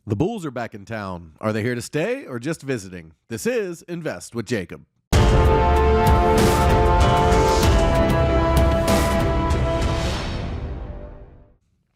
The bulls are back in town. Are they here to stay or just visiting? This is Invest with Jacob.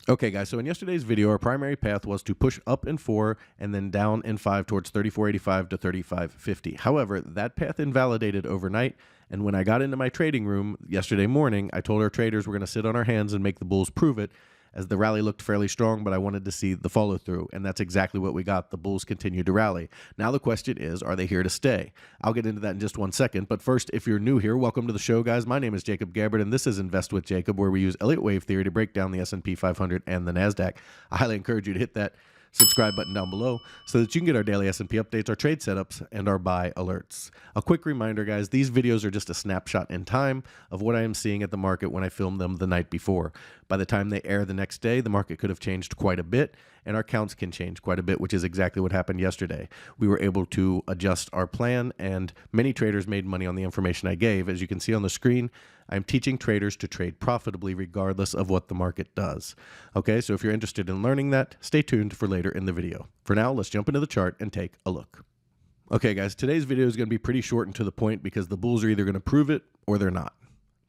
Okay, guys, so in yesterday's video, our primary path was to push up in 4 and then down in 5 towards 34.85 to 35.50. However, that path invalidated overnight, and when I got into my trading room yesterday morning, I told our traders we're going to sit on our hands and make the bulls prove it, as the rally looked fairly strong, but I wanted to see the follow-through, and that's exactly what we got. The bulls continued to rally. Now the question is, are they here to stay? I'll get into that in just 1 second, but first, if you're new here, welcome to the show, guys. My name is Jacob Gabbard, and this is Invest with Jacob, where we use Elliott Wave Theory to break down the SP 500 and the NASDAQ. I highly encourage you to hit that subscribe button down below so that you can get our daily S&P updates, our trade setups, and our buy alerts. A quick reminder, guys, these videos are just a snapshot in time of what I am seeing at the market when I filmed them the night before. By the time they air the next day, the market could have changed quite a bit, and our counts can change quite a bit, which is exactly what happened yesterday. We were able to adjust our plan, and many traders made money on the information I gave. As you can see on the screen, I'm teaching traders to trade profitably regardless of what the market does. Okay, so if you're interested in learning that, stay tuned for later in the video. For now, let's jump into the chart and take a look. Okay, guys, today's video is going to be pretty short and to the point because the bulls are either going to prove it or they're not.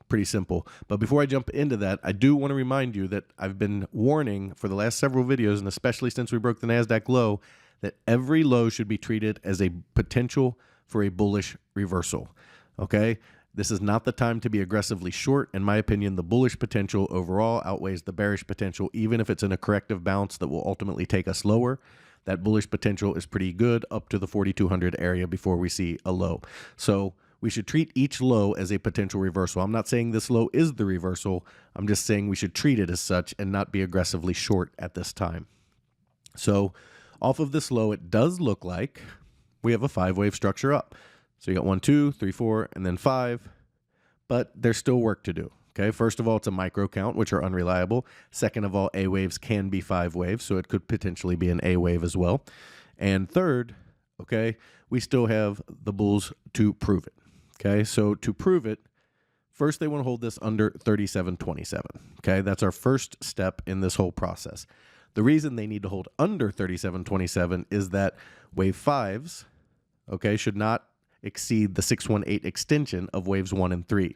Pretty simple. But before I jump into that, I do want to remind you that I've been warning for the last several videos, and especially since we broke the NASDAQ low, that every low should be treated as a potential for a bullish reversal. Okay? This is not the time to be aggressively short. In my opinion, the bullish potential overall outweighs the bearish potential, even if it's in a corrective bounce that will ultimately take us lower. That bullish potential is pretty good up to the 4,200 area before we see a low. So we should treat each low as a potential reversal. I'm not saying this low is the reversal. I'm just saying we should treat it as such and not be aggressively short at this time. So off of this low, it does look like we have a 5-wave structure up. So you got 1, 2, 3, 4, and then 5, but there's still work to do. Okay, first of all, it's a micro count, which are unreliable. Second of all, A waves can be 5 waves, so it could potentially be an A wave as well. And third, okay, we still have the bulls to prove it. Okay, so to prove it, first they want to hold this under 37.27. Okay, that's our first step in this whole process. The reason they need to hold under 37.27 is that wave 5s, okay, should not exceed the 618 extension of waves 1 and 3.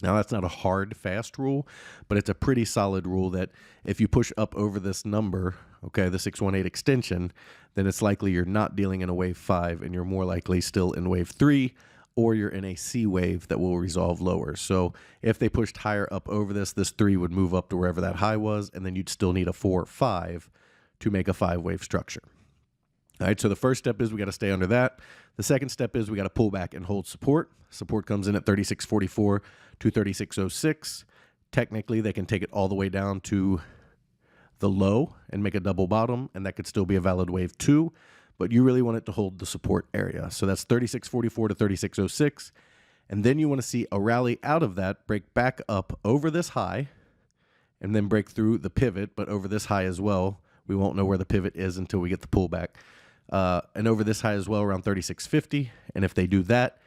Now, that's not a hard, fast rule, but it's a pretty solid rule that if you push up over this number, okay, the 618 extension, then it's likely you're not dealing in a wave 5 and you're more likely still in wave 3, or you're in a C wave that will resolve lower. So if they pushed higher up over this, this 3 would move up to wherever that high was, and then you'd still need a 4 or 5 to make a 5-wave structure. All right, so the first step is we got to stay under that. The second step is we got to pull back and hold support. Support comes in at 36.44 to 36.06. Technically, they can take it all the way down to the low and make a double bottom, and that could still be a valid wave 2, but you really want it to hold the support area. So that's 36.44 to 36.06, and then you want to see a rally out of that, break back up over this high, and then break through the pivot, but over this high as well. We won't know where the pivot is until we get the pullback. And over this high as well, around 36.50. And if they do that,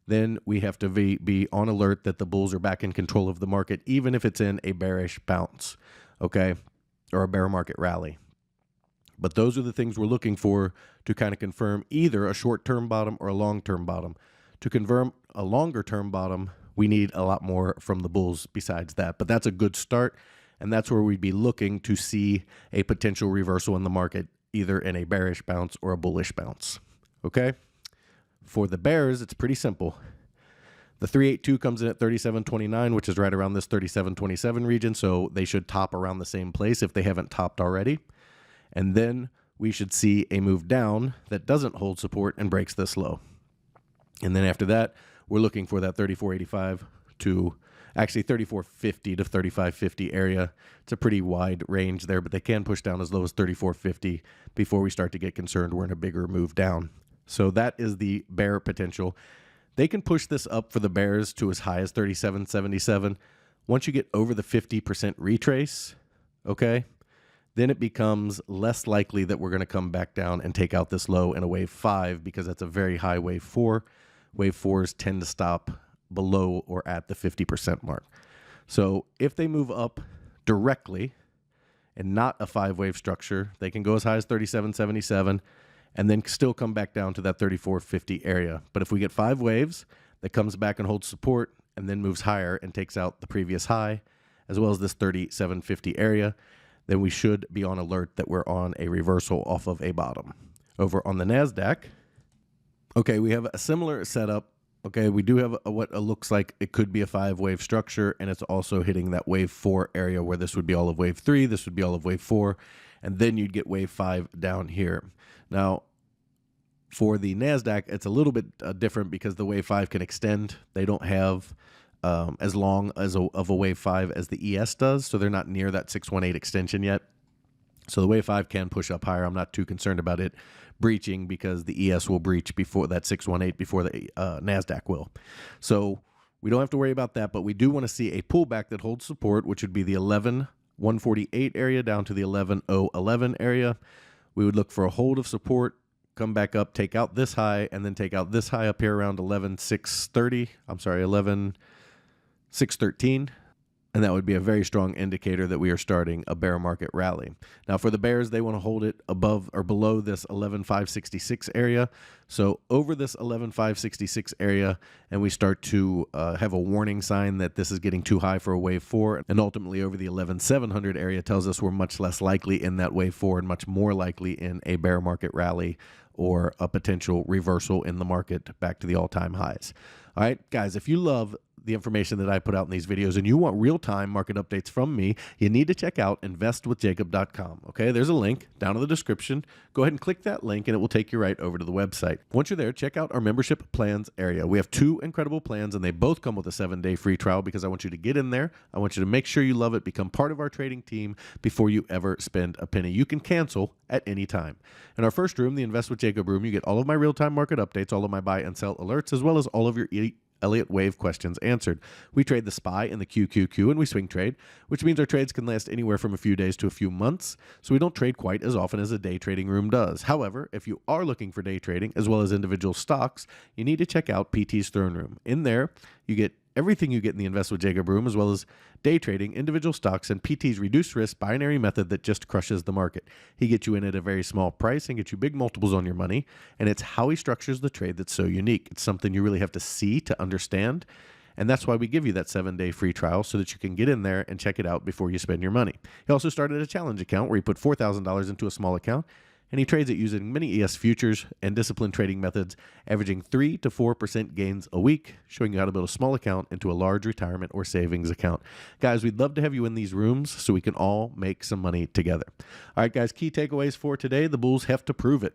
then we have to be on alert that the bulls are back in control of the market, even if it's in a bearish bounce, okay, or a bear market rally. But those are the things we're looking for to kind of confirm either a short-term bottom or a long-term bottom. To confirm a longer-term bottom, we need a lot more from the bulls besides that. But that's a good start, and that's where we'd be looking to see a potential reversal in the market, either in a bearish bounce or a bullish bounce. Okay? For the bears, it's pretty simple. The 382 comes in at 37.29, which is right around this 37.27 region, so they should top around the same place if they haven't topped already. And then we should see a move down that doesn't hold support and breaks this low. And then after that, we're looking for that 34.85 to actually 34.50 to 35.50 area. It's a pretty wide range there, but they can push down as low as 34.50 before we start to get concerned we're in a bigger move down. So that is the bear potential. They can push this up for the bears to as high as 37.77. Once you get over the 50% retrace, okay, then it becomes less likely that we're going to come back down and take out this low in a wave 5 because that's a very high wave 4. Wave 4s tend to stop below or at the 50% mark. So if they move up directly and not a 5-wave structure, they can go as high as 37.77 and then still come back down to that 34.50 area. But if we get 5 waves that comes back and holds support and then moves higher and takes out the previous high, as well as this 37.50 area, then we should be on alert that we're on a reversal off of a bottom. Over on the NASDAQ, okay, we have a similar setup. Okay, we do have what looks like it could be a 5-wave structure, and it's also hitting that wave 4 area where this would be all of wave 3, this would be all of wave 4, and then you'd get wave 5 down here. Now, for the NASDAQ, it's a little bit different because the wave 5 can extend. They don't have as long as of a wave 5 as the ES does, so they're not near that 618 extension yet. So the wave 5 can push up higher. I'm not too concerned about it breaching because the ES will breach before that 618 before the NASDAQ will. So we don't have to worry about that, but we do want to see a pullback that holds support, which would be the 11,148 area down to the 11,011 area. We would look for a hold of support, come back up, take out this high, and then take out this high up here around 11,630. I'm sorry, 11,613. And that would be a very strong indicator that we are starting a bear market rally. Now, for the bears, they want to hold it above or below this 11,566 area. So over this 11,566 area, and we start to have a warning sign that this is getting too high for a wave 4. And ultimately over the 11,700 area tells us we're much less likely in that wave 4 and much more likely in a bear market rally or a potential reversal in the market back to the all-time highs. All right, guys, if you love the information that I put out in these videos and you want real-time market updates from me, you need to check out investwithjacob.com. Okay, there's a link down in the description. Go ahead and click that link and it will take you right over to the website. Once you're there, check out our membership plans area. We have 2 incredible plans and they both come with a 7-day free trial because I want you to get in there. I want you to make sure you love it, become part of our trading team before you ever spend a penny. You can cancel at any time. In our first room, the Invest with Jacob room, you get all of my real-time market updates, all of my buy and sell alerts, as well as all of your Elliott Wave questions answered. We trade the SPY and the QQQ, and we swing trade, which means our trades can last anywhere from a few days to a few months, so we don't trade quite as often as a day trading room does. However, if you are looking for day trading as well as individual stocks, you need to check out PT's Throne Room. In there, you get everything you get in the Invest with Jacob room, as well as day trading, individual stocks, and PT's reduced risk binary method that just crushes the market. He gets you in at a very small price and gets you big multiples on your money, and it's how he structures the trade that's so unique. It's something you really have to see to understand, and that's why we give you that 7-day free trial so that you can get in there and check it out before you spend your money. He also started a challenge account where he put $4,000 into a small account, and he trades it using many ES futures and disciplined trading methods, averaging 3 to 4% gains a week, showing you how to build a small account into a large retirement or savings account. Guys, we'd love to have you in these rooms so we can all make some money together. All right, guys, key takeaways for today. The bulls have to prove it.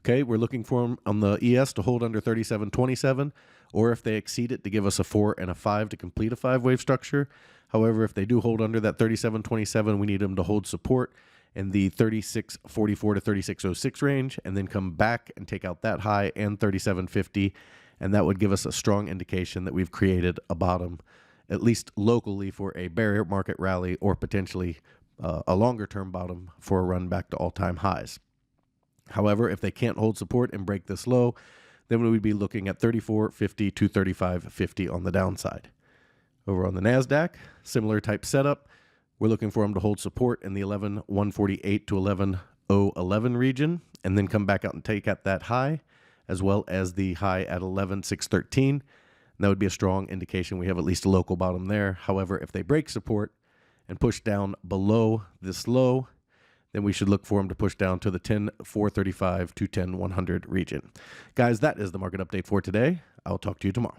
Okay, we're looking for them on the ES to hold under 37.27, or if they exceed it, to give us a 4 and a 5 to complete a 5-wave structure. However, if they do hold under that 37.27, we need them to hold support in the 36.44 to 36.06 range, and then come back and take out that high and 37.50, and that would give us a strong indication that we've created a bottom, at least locally, for a bear market rally, or potentially a longer-term bottom for a run back to all-time highs. However, if they can't hold support and break this low, then we would be looking at 34.50 to 35.50 on the downside. Over on the NASDAQ, similar type setup. We're looking for them to hold support in the 11,148 to 11,011 region, and then come back out and take out that high, as well as the high at 11,613. That would be a strong indication we have at least a local bottom there. However, if they break support and push down below this low, then we should look for them to push down to the 10,435 to 10,100 region. Guys, that is the market update for today. I'll talk to you tomorrow.